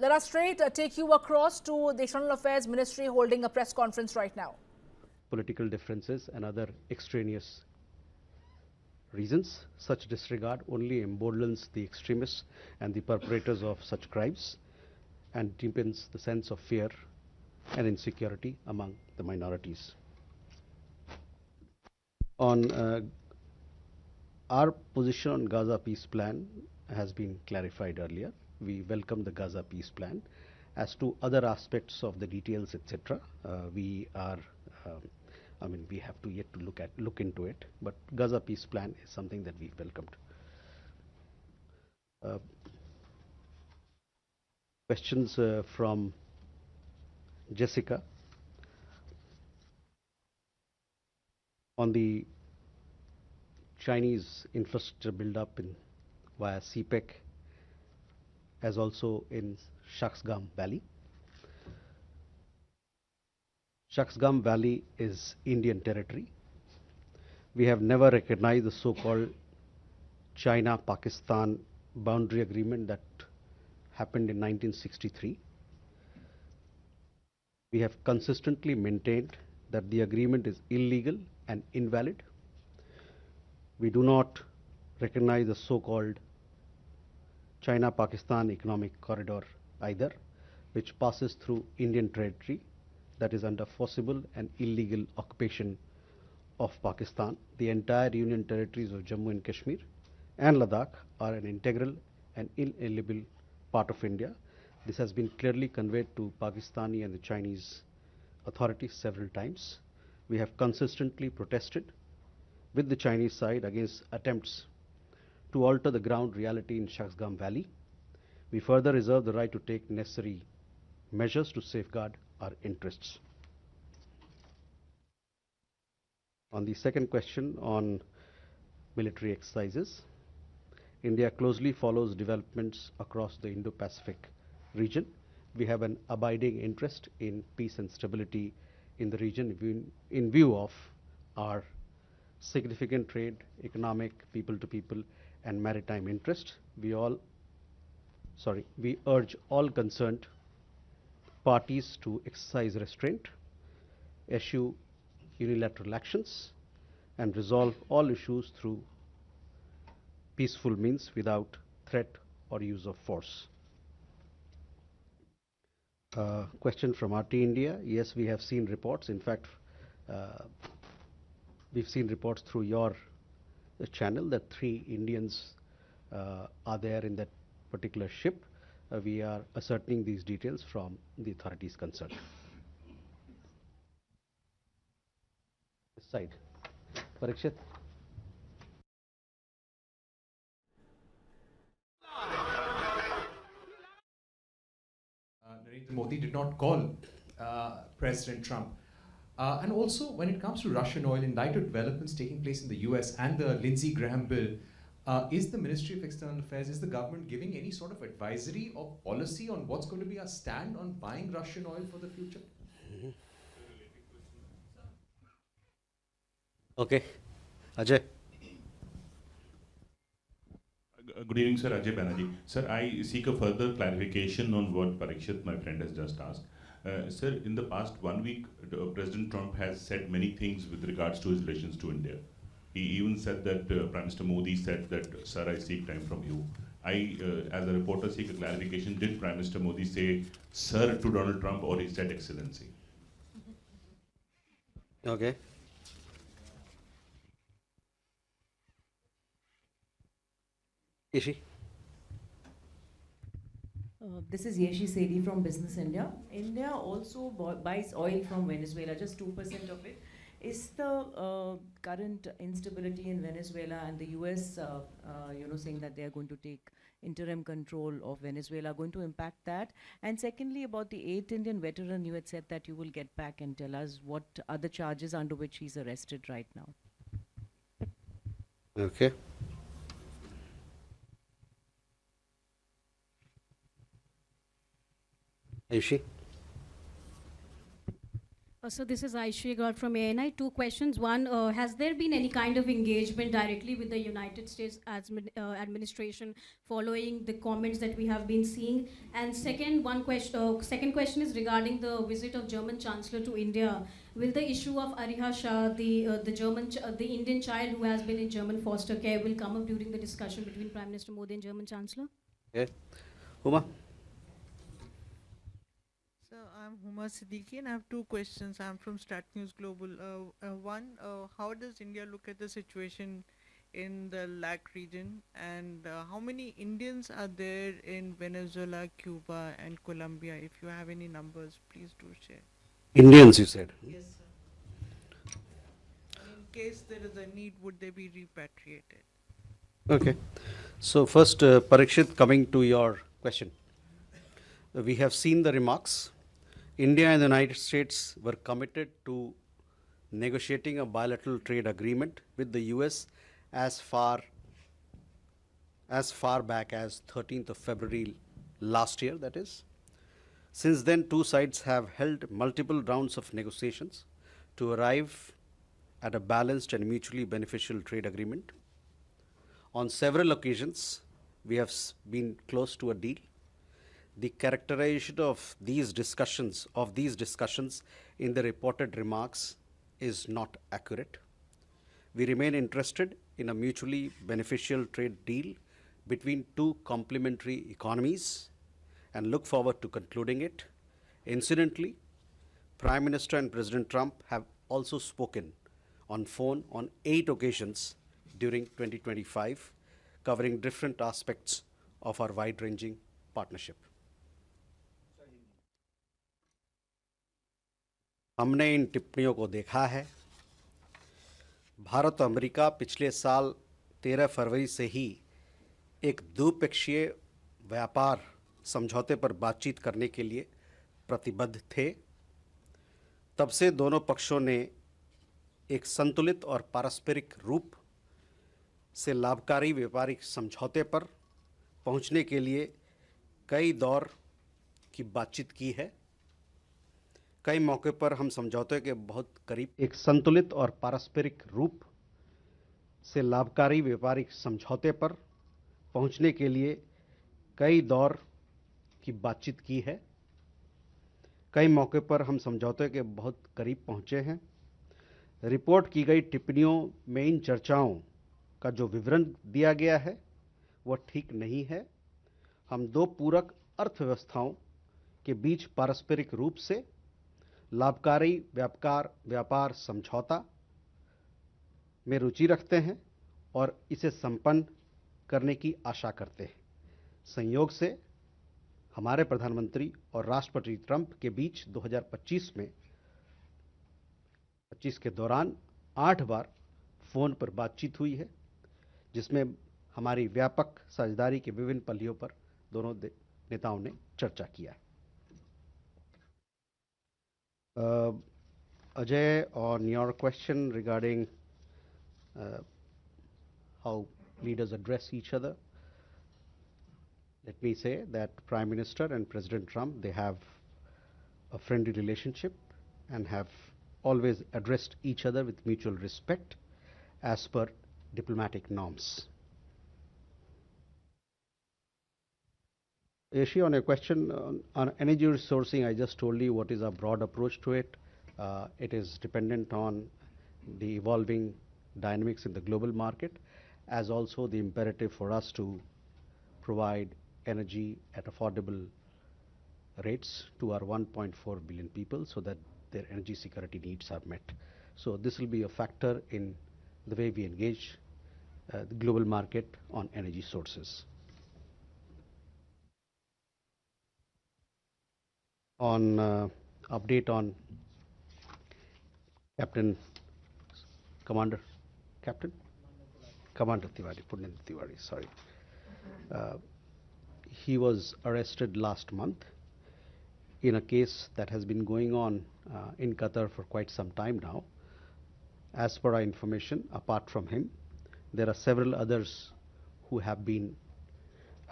let us straight take you across to the External Affairs Ministry holding a press conference right now. Political differences and other extraneous reasons. Such disregard only emboldens the extremists and the perpetrators of such crimes and deepens the sense of fear and insecurity among the minorities. On our position on Gaza peace plan has been clarified earlier. We welcome the Gaza peace plan. As to other aspects of the details, etc., we have to yet to look into it. But Gaza peace plan is something that we welcomed. Questions from Jessica on the Chinese infrastructure build-up via CPEC, as also in Shaksgam Valley. Shaksgam Valley is Indian territory. We have never recognized the so-called China-Pakistan boundary agreement that happened in 1963. We have consistently maintained that the agreement is illegal and invalid. We do not recognize the so-called China-Pakistan economic corridor either, which passes through Indian territory that is under forcible and illegal occupation of Pakistan. The entire Union territories of Jammu and Kashmir and Ladakh are an integral and inalienable part of India. This has been clearly conveyed to Pakistani and the Chinese authorities several times. We have consistently protested with the Chinese side against attempts to alter the ground reality in Shaksgam Valley. We further reserve the right to take necessary measures to safeguard our interests. On the second question on military exercises, India closely follows developments across the Indo-Pacific region. We have an abiding interest in peace and stability in the region in view of our significant trade, economic, people-to-people, and maritime interest. We urge all concerned parties to exercise restraint, eschew unilateral actions, and resolve all issues through peaceful means without threat or use of force. Question from RT India. Yes, we have seen reports. In fact, we've seen reports through your channel that 3 Indians are there in that particular ship. We are ascertaining these details from the authorities concerned. This side. Parikshit. Narendra Modi did not call President Trump. And also, when it comes to Russian oil, in light of developments taking place in the US and the Lindsey Graham bill, is the Ministry of External Affairs, is the government giving any sort of advisory or policy on what's going to be our stand on buying Russian oil for the future? Okay. Ajay. Good evening, sir. Ajay Banerjee. Sir, I seek a further clarification on what Parikshit, my friend, has just asked. Sir, in the past 1 week, President Trump has said many things with regards to his relations to India. He even said that Prime Minister Modi said that, sir, I seek time from you. I, as a reporter, seek a clarification. Did Prime Minister Modi say, sir, to Donald Trump, or he said excellency? Okay. Ishi. This is Yeshi Sedi from Business India. India also buys oil from Venezuela, just 2% of it. Is the current instability in Venezuela and the US, saying that they are going to take interim control of Venezuela, going to impact that? And secondly, about the 8th Indian veteran, you had said that you will get back and tell us what are the charges under which he's arrested right now. Okay. Ishi. So this is Aisha Gaur from ANI. Two questions. One, has there been any kind of engagement directly with the United States administration following the comments that we have been seeing? And second question is regarding the visit of German Chancellor to India. Will the issue of Ariha Shah, the Indian child who has been in German foster care, will come up during the discussion between Prime Minister Modi and German Chancellor? Okay. Huma? So I'm Huma Siddiqui and I have two questions. I'm from Stat News Global. One, how does India look at the situation in the LAC region, and how many Indians are there in Venezuela, Cuba and Colombia? If you have any numbers, please do share. Indians, you said. Yes, sir. And in case there is a need, would they be repatriated? Okay. So first, Parikshit, coming to your question. We have seen the remarks. India and the United States were committed to negotiating a bilateral trade agreement with the US as far back as 13th of February last year, that is. Since then, two sides have held multiple rounds of negotiations to arrive at a balanced and mutually beneficial trade agreement. On several occasions, we have been close to a deal. The characterization of these discussions in the reported remarks is not accurate. We remain interested in a mutually beneficial trade deal between two complementary economies and look forward to concluding it. Incidentally, Prime Minister and President Trump have also spoken on phone on 8 occasions during 2025, covering different aspects of our wide-ranging partnership. हमने इन टिप्पणियों को देखा है। भारत और America पिछले साल 13 फरवरी से ही एक द्विपक्षीय व्यापार समझौते पर बातचीत करने के लिए प्रतिबद्ध थे। तब से दोनों पक्षों ने एक संतुलित और पारस्परिक रूप से लाभकारी व्यापारिक समझौते पर पहुंचने के लिए कई दौर की बातचीत की है। कई मौके पर हम समझौते के बहुत करीब एक संतुलित और पारस्परिक रूप से लाभकारी व्यापारिक समझौते पर पहुंचने के लिए कई दौर की बातचीत की है। कई मौके पर हम समझौते के बहुत करीब पहुंचे हैं। रिपोर्ट की गई टिप्पणियों में इन चर्चाओं का जो विवरण दिया गया है वह ठीक नहीं है। हम दो पूरक अर्थव्यवस्थाओं के बीच पारस्परिक रूप से लाभकारी व्यापार समझौता में रुचि रखते हैं और इसे संपन्न करने की आशा करते हैं। संयोग से हमारे प्रधानमंत्री और राष्ट्रपति ट्रंप के बीच 2025 के दौरान 8 बार फोन पर बातचीत हुई है, जिसमें हमारी व्यापक साझेदारी के विभिन्न पहलुओं पर दोनों नेताओं ने चर्चा किया। Ajay, on your question regarding how leaders address each other, let me say that Prime Minister and President Trump, they have a friendly relationship and have always addressed each other with mutual respect as per diplomatic norms. Yeshi, on your question on energy resourcing, I just told you what is our broad approach to it. It is dependent on the evolving dynamics in the global market, as also the imperative for us to provide energy at affordable rates to our 1.4 billion people so that their energy security needs are met. So this will be a factor in the way we engage the global market on energy sources. On update on Commander Tiwari, Punitive Tiwari, sorry. He was arrested last month in a case that has been going on in Qatar for quite some time now. As per our information, apart from him, there are several others who have been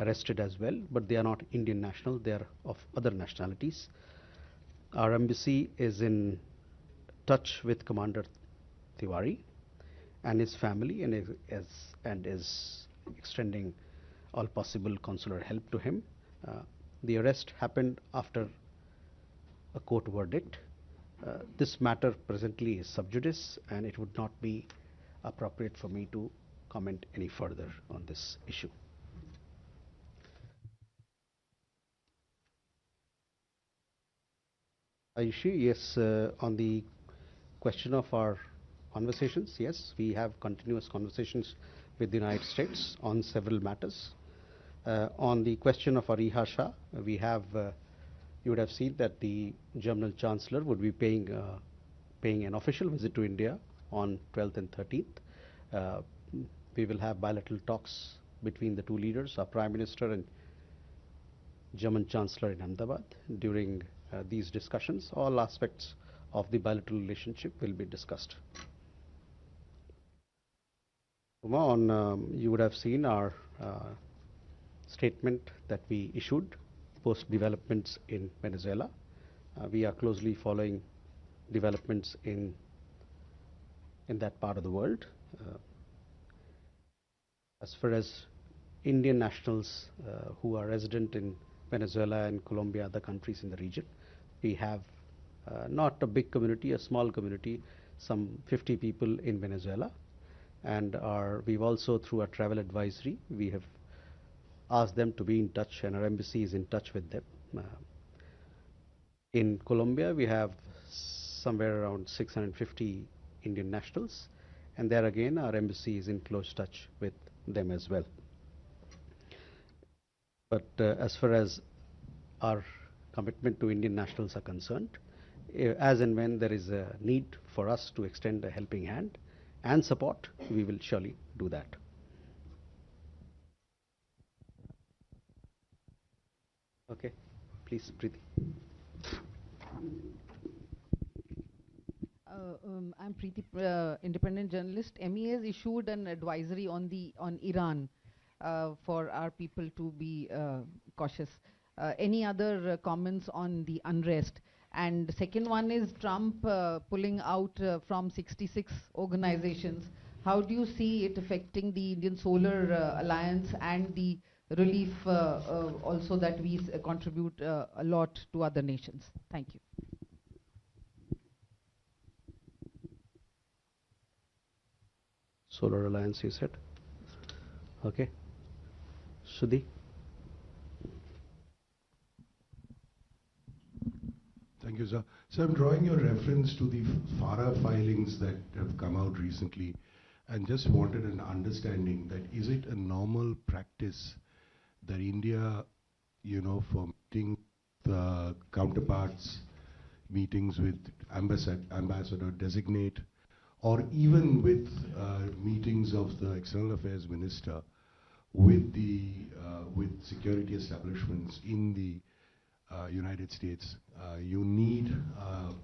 arrested as well, but they are not Indian national, they are of other nationalities. Our embassy is in touch with Commander Tiwari and his family and is extending all possible consular help to him. The arrest happened after a court verdict. This matter presently is sub judice, and it would not be appropriate for me to comment any further on this issue. Ayushi, yes, on the question of our conversations, yes, we have continuous conversations with the United States on several matters. On the question of Ariha Shah, we have, you would have seen that the German Chancellor would be paying an official visit to India on 12th and 13th. We will have bilateral talks between the two leaders, our Prime Minister and German Chancellor in Ahmedabad. During these discussions, all aspects of the bilateral relationship will be discussed. You would have seen our statement that we issued post developments in Venezuela. We are closely following developments in that part of the world. As far as Indian nationals who are resident in Venezuela and Colombia, other countries in the region, we have not a big community, a small community, some 50 people in Venezuela, and we've also, through our travel advisory, we have asked them to be in touch, and our embassy is in touch with them. In Colombia, we have somewhere around 650 Indian nationals, and there again our embassy is in close touch with them as well. But as far as our commitment to Indian nationals are concerned, as and when there is a need for us to extend a helping hand and support, we will surely do that. Okay, please, Preeti. I'm Preeti, independent journalist. MEA has issued an advisory on Iran for our people to be cautious. Any other comments on the unrest? And the second one is Trump pulling out from 66 organizations. How do you see it affecting the Indian Solar Alliance and the relief also that we contribute a lot to other nations? Thank you. Solar Alliance, you said? Okay. Sudhi? Thank you, sir. So I'm drawing your reference to the FARA filings that have come out recently, and just wanted an understanding that is it a normal practice that India, for meeting the counterparts, meetings with ambassador designate, or even with meetings of the External Affairs Minister with with security establishments in the United States, you need a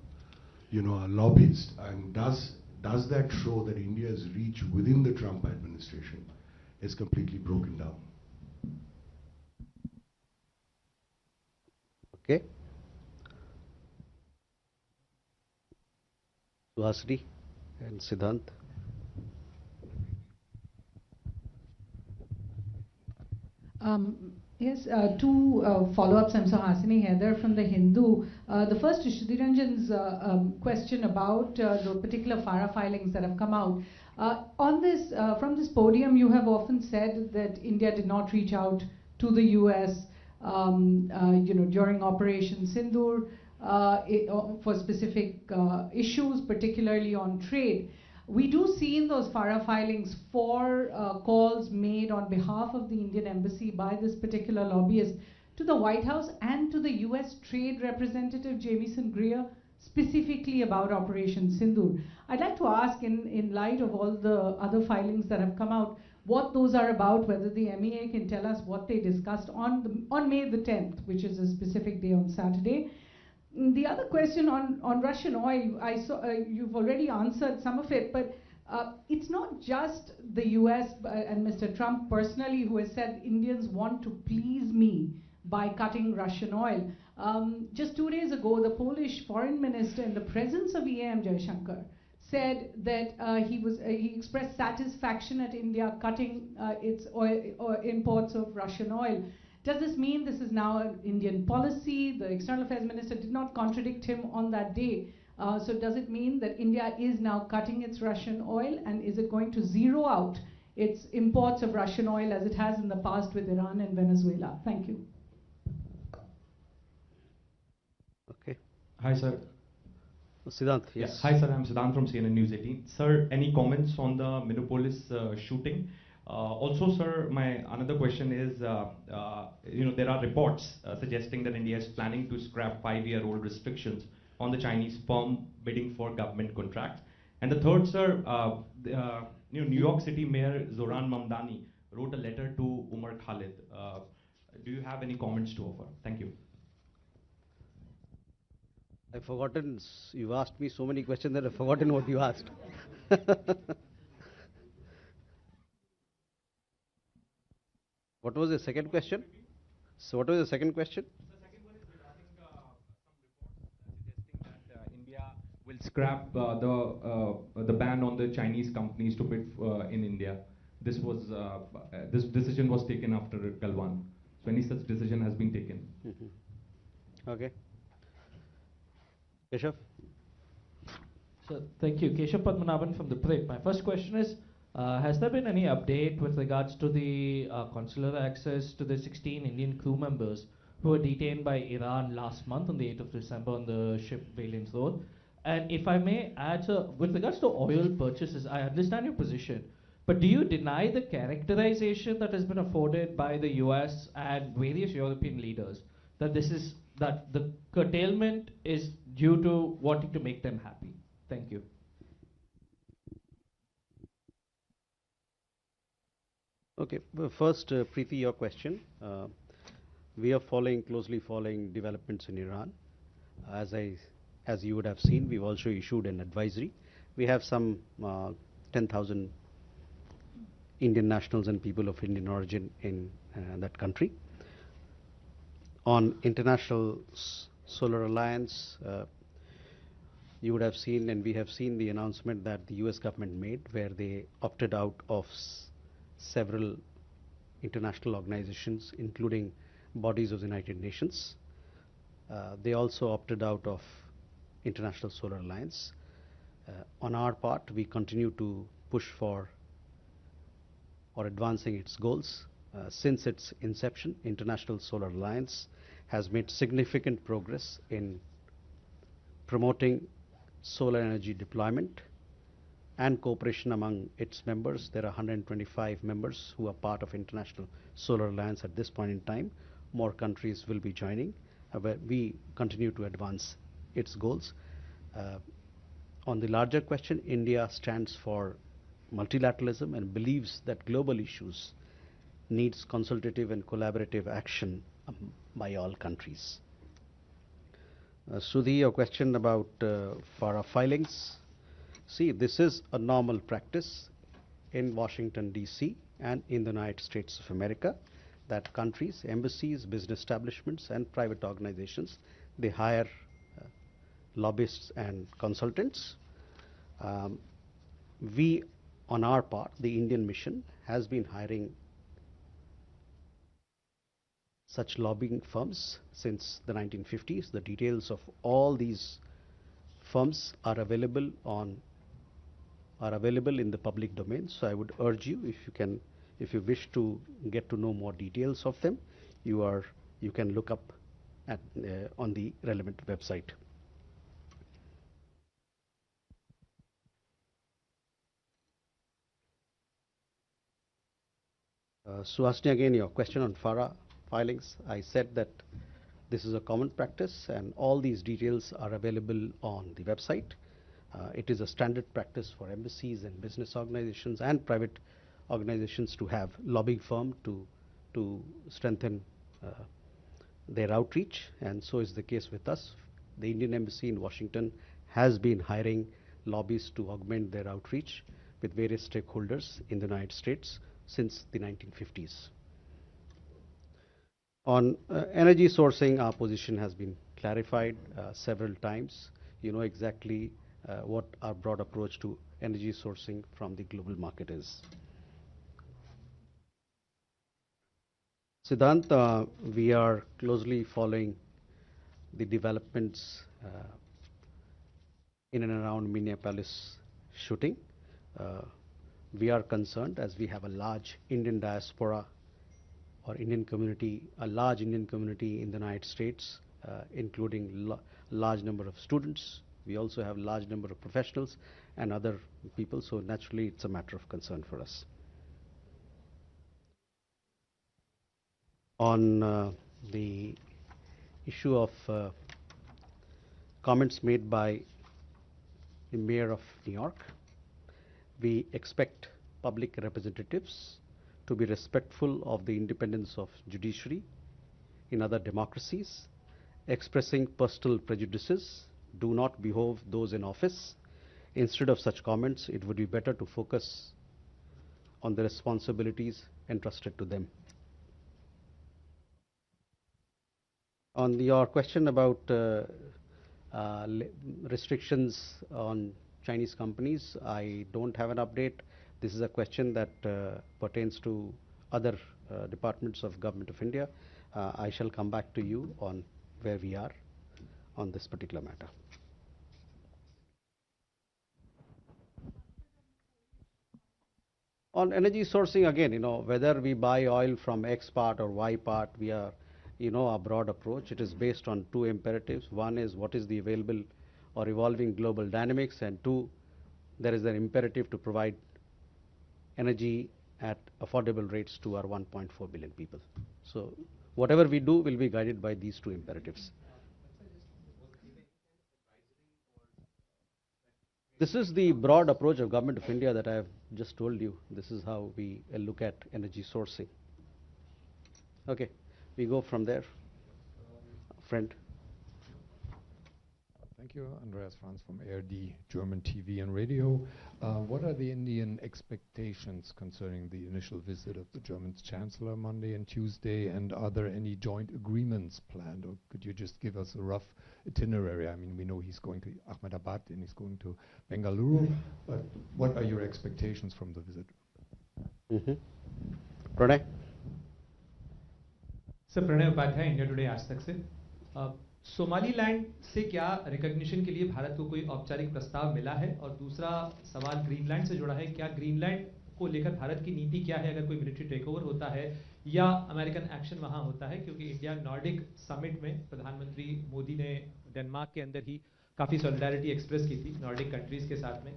lobbyist, and does that show that India's reach within the Trump administration is completely broken down? Okay. Suhasini and Siddhant. Yes, two follow-ups. I'm Suhasini Heather from The Hindu. The first is Shriranjan's question about the particular FARA filings that have come out. On this, from this podium, you have often said that India did not reach out to the US, during Operation Sindoor for specific issues, particularly on trade. We do see in those FARA filings 4 calls made on behalf of the Indian Embassy by this particular lobbyist to the White House and to the US Trade Representative Jamieson Greer, specifically about Operation Sindoor. I'd like to ask, in light of all the other filings that have come out, what those are about, whether the MEA can tell us what they discussed on May the 10th, which is a specific day on Saturday. The other question on Russian oil, I saw you've already answered some of it, but it's not just the US and Mr. Trump personally who has said Indians want to please me by cutting Russian oil. Just 2 days ago, the Polish foreign minister, in the presence of EAM Jaishankar, said that he expressed satisfaction at India cutting its oil or imports of Russian oil. Does this mean this is now an Indian policy? The External Affairs Minister did not contradict him on that day. So does it mean that India is now cutting its Russian oil, and is it going to zero out its imports of Russian oil as it has in the past with Iran and Venezuela? Thank you. Okay. Hi, sir. Siddhant, yes. Hi, sir. I'm Siddhant from CNN News 18. Sir, any comments on the Minneapolis shooting? Also, sir, my another question is, there are reports suggesting that India is planning to scrap 5-year-old restrictions on the Chinese firm bidding for government contracts. And the third, sir, New York City Mayor Zoran Mamdani wrote a letter to Umar Khalid. Do you have any comments to offer? Thank you. I've forgotten, you asked me so many questions that I've forgotten what you asked. What was the second question? So what was the second question? The second one is regarding some reports suggesting that India will scrap the ban on the Chinese companies to bid in India. This decision was taken after Galwan. So any such decision has been taken? Okay. Keshav? So, thank you. Keshav Padmanabhan from the PRIP. My first question is, has there been any update with regards to the consular access to the 16 Indian crew members who were detained by Iran last month on the 8th of December on the ship Valiant Road? And if I may add, so with regards to oil purchases, I understand your position, but do you deny the characterization that has been afforded by the US and various European leaders that that the curtailment is due to wanting to make them happy? Thank you. Okay, well, first, Preeti, your question. We are closely following developments in Iran. As you would have seen, we've also issued an advisory. We have some 10,000 Indian nationals and people of Indian origin in that country. On International Solar Alliance, you would have seen, and we have seen the announcement that the US government made, where they opted out of several international organizations, including bodies of the United Nations. They also opted out of International Solar Alliance. On our part, we continue to push for advancing its goals. Since its inception, International Solar Alliance has made significant progress in promoting solar energy deployment and cooperation among its members. There are 125 members who are part of International Solar Alliance at this point in time. More countries will be joining. We continue to advance its goals. On the larger question, India stands for multilateralism and believes that global issues needs consultative and collaborative action by all countries. Sudhi, your question about FARA filings. See, this is a normal practice in Washington, D.C. and in the United States of America, that countries, embassies, business establishments and private organizations, they hire lobbyists and consultants. We, on our part, the Indian mission has been hiring such lobbying firms since the 1950s. The details of all these firms are available in the public domain. So I would urge you, if you wish to get to know more details of them, you can look up on the relevant website. Suhasini, again, your question on FARA filings. I said that this is a common practice and all these details are available on the website. It is a standard practice for embassies and business organizations and private organizations to have lobbying firm to strengthen their outreach, and so is the case with us. The Indian Embassy in Washington has been hiring lobbyists to augment their outreach with various stakeholders in the United States since the 1950s. On energy sourcing, our position has been clarified several times. You know exactly what our broad approach to energy sourcing from the global market is. Siddhant, we are closely following the developments in and around Minneapolis shooting. We are concerned as we have a large Indian diaspora or Indian community, a large Indian community in the United States, including large number of students. We also have large number of professionals and other people, so naturally it's a matter of concern for us. On the issue of comments made by the Mayor of New York, we expect public representatives to be respectful of the independence of judiciary in other democracies, expressing personal prejudices, do not behove those in office. Instead of such comments, it would be better to focus on the responsibilities entrusted to them. On your question about restrictions on Chinese companies, I don't have an update. This is a question that pertains to other departments of Government of India. I shall come back to you on where we are on this particular matter. On energy sourcing, again, whether we buy oil from X part or Y part, we are, our broad approach. It is based on two imperatives. One is what is the available or evolving global dynamics, and two, there is an imperative to provide energy at affordable rates to our 1.4 billion people. So whatever we do will be guided by these two imperatives. This is the broad approach of Government of India that I have just told you. This is how we look at energy sourcing. Okay, we go from there. Friend. Thank you, Andreas Franz from ARD, German TV and radio. What are the Indian expectations concerning the initial visit of the German Chancellor Monday and Tuesday, and are there any joint agreements planned, or could you just give us a rough itinerary? I mean, we know he's going to Ahmedabad and he's going to Bengaluru, but what are your expectations from the visit? Pranay? Sir Pranay Upadhyay India Today Aaj Tak से Somaliland से क्या recognition के लिए भारत को कोई औपचारिक प्रस्ताव मिला है, और दूसरा सवाल ग्रीनलैंड से जुड़ा है, क्या ग्रीनलैंड को लेकर भारत की नीति क्या है अगर कोई मिलिट्री टेकओवर होता है या अमेरिकन एक्शन वहां होता है, क्योंकि इंडिया नॉर्डिक समिट में प्रधानमंत्री मोदी ने डेनमार्क के अंदर ही काफी सॉलिडारिटी एक्सप्रेस की थी नॉर्डिक कंट्रीज के साथ में.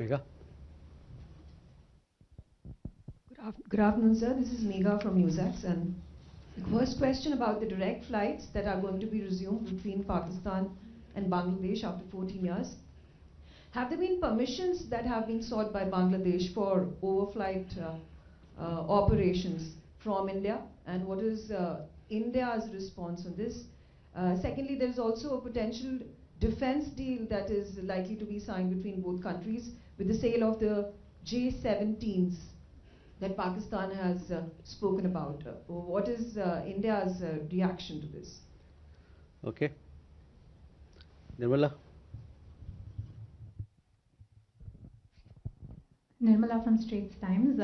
Megha? Good afternoon, sir. This is Megha from Newsax, and the first question about the direct flights that are going to be resumed between Pakistan and Bangladesh after 14 years. Have there been permissions that have been sought by Bangladesh for overflight operations from India, and what is India's response on this? Secondly, there is also a potential defense deal that is likely to be signed between both countries with the sale of the J-17s that Pakistan has spoken about. What is India's reaction to this? Okay. Nirmala? Nirmala from Straits Times.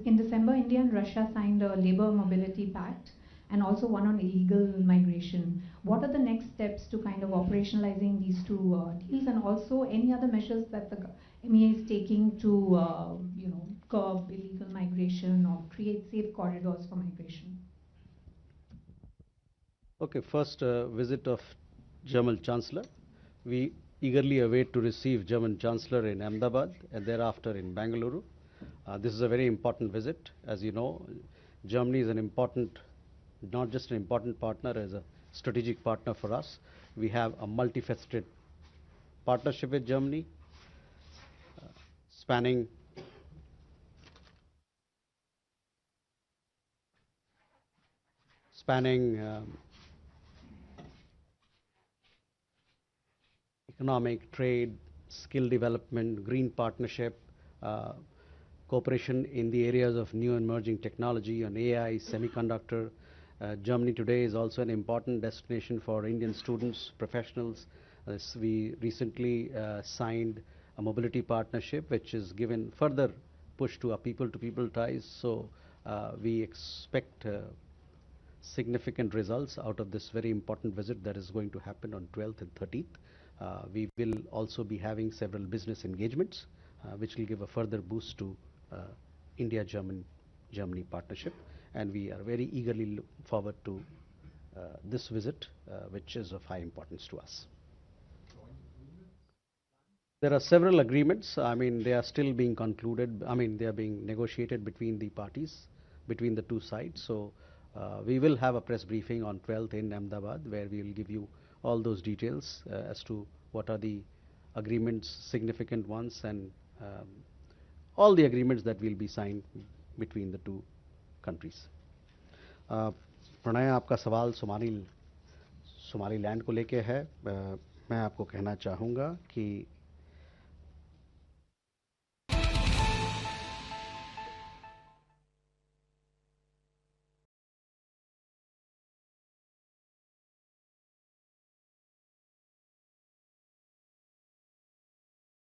In December, India and Russia signed a labor mobility pact and also one on illegal migration. What are the next steps to kind of operationalizing these two deals, and also any other measures that the MEA is taking to curb illegal migration or create safe corridors for migration? Okay, first visit of German Chancellor. We eagerly await to receive German Chancellor in Ahmedabad and thereafter in Bengaluru. This is a very important visit. As you know, Germany is an important, not just an important partner, as a strategic partner for us. We have a multifaceted partnership with Germany, spanning economic, trade, skill development, green partnership, cooperation in the areas of new emerging technology on AI, semiconductor. Germany today is also an important destination for Indian students, professionals. We recently signed a mobility partnership which is given further push to our people-to-people ties. So we expect significant results out of this very important visit that is going to happen on 12th and 13th. We will also be having several business engagements which will give a further boost to India-Germany partnership, and we are very eagerly looking forward to this visit which is of high importance to us. There are several agreements. I mean, they are still being concluded. I mean, they are being negotiated between the parties, between the two sides. So we will have a press briefing on 12th in Ahmedabad where we will give you all those details as to what are the agreements, significant ones, and all the agreements that will be signed between the two countries. Pranay, आपका सवाल Somaliland को लेके है. मैं आपको कहना चाहूँगा कि